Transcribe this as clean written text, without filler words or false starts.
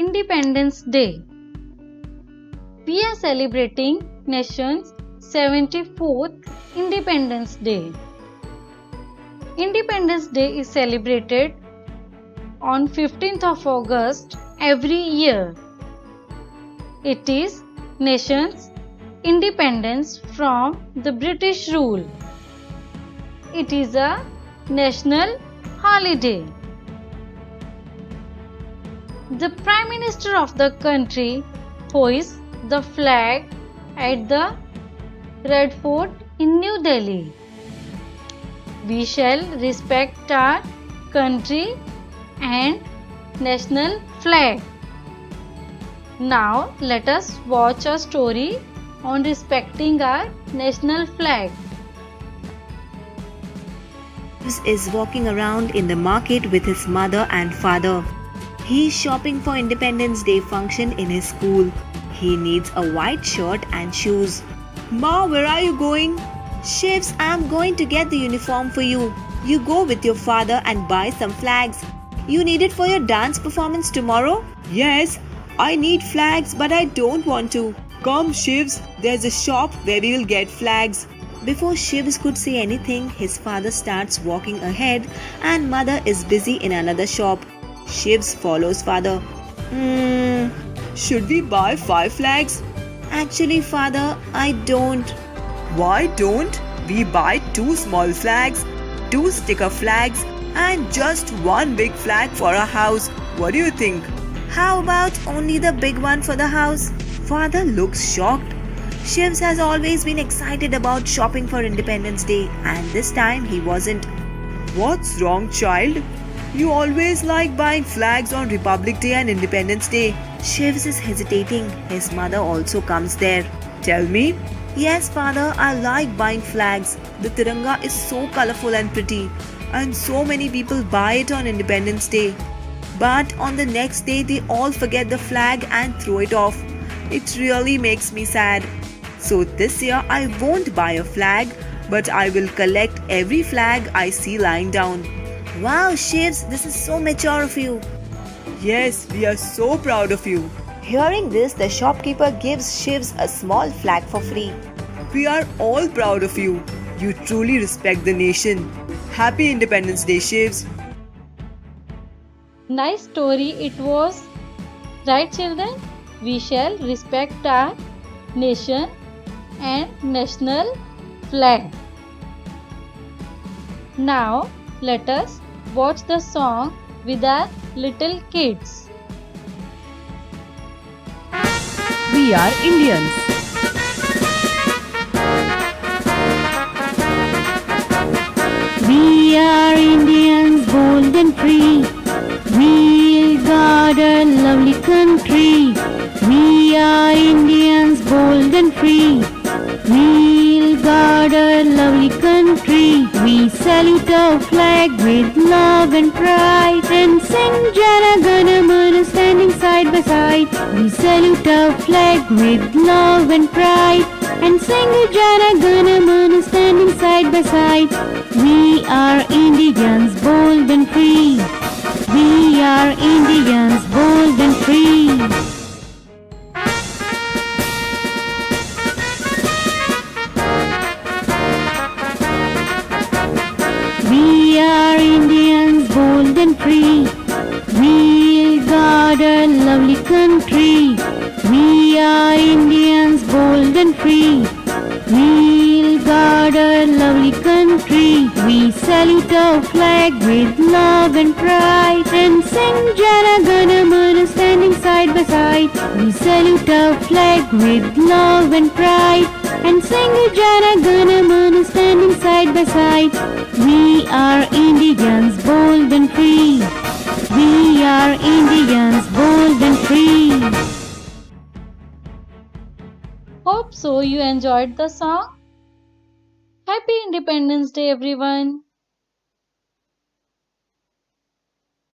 Independence Day. We are celebrating nation's 74th Independence Day. Independence Day is celebrated on 15th of August every year. It is nation's independence from the British rule. It is a national holiday. The Prime Minister of the country hoists the flag at the Red Fort in New Delhi. We shall respect our country and national flag. Now let us watch a story on respecting our national flag. Shiv is walking around in the market with his mother and father. He is shopping for Independence Day function in his school. He needs a white shirt and shoes. Ma, where are you going? Shivs, I'm going to get the uniform for you. You go with your father and buy some flags. You need it for your dance performance tomorrow? Yes, I need flags, but I don't want to. Come, Shivs, there's a shop where we will get flags. Before Shivs could say anything, his father starts walking ahead and mother is busy in another shop. Shivs follows father. Should we buy 5 flags? Actually, father, I don't. Why don't we buy 2 small flags, 2 sticker flags, and just 1 big flag for our house? What do you think? How about only the big one for the house? Father looks shocked. Shivs has always been excited about shopping for Independence Day, and this time he wasn't. What's wrong, child? You always like buying flags on Republic Day and Independence Day. Shivs is hesitating. His mother also comes there. Tell me. Yes, father, I like buying flags. The Tiranga is so colorful and pretty, and so many people buy it on Independence Day. But on the next day, they all forget the flag and throw it off. It really makes me sad. So this year, I won't buy a flag, but I will collect every flag I see lying down. Wow, Shivs, this is so mature of you. Yes, we are so proud of you. Hearing this, the shopkeeper gives Shivs a small flag for free. We are all proud of you. You truly respect the nation. Happy Independence Day, Shivs. Nice story it was. Right, children? We shall respect our nation and national flag. Now, let us watch the song with our little kids. We are Indians. We are Indians, bold and free. We'll guard our lovely country. We are Indians, bold and free. We'll guard our lovely country. We salute our flag with love and pride and sing Jana Gana Mana standing side by side. We salute our flag with love and pride and sing Jana Gana Mana standing side by side. We are Indians, bold and free. We are Indians, bold and free. We are Indians, bold and free. We'll guard our lovely country. We are Indians, bold and free. We'll guard our lovely country. We salute our flag with love and pride and sing Jana Gana Mana standing side by side. We salute our flag with love and pride and sing Jana Gana Mana standing side by side. We are Indians, bold and free. We are Indians, bold and free. Hope so you enjoyed the song. Happy Independence Day, everyone.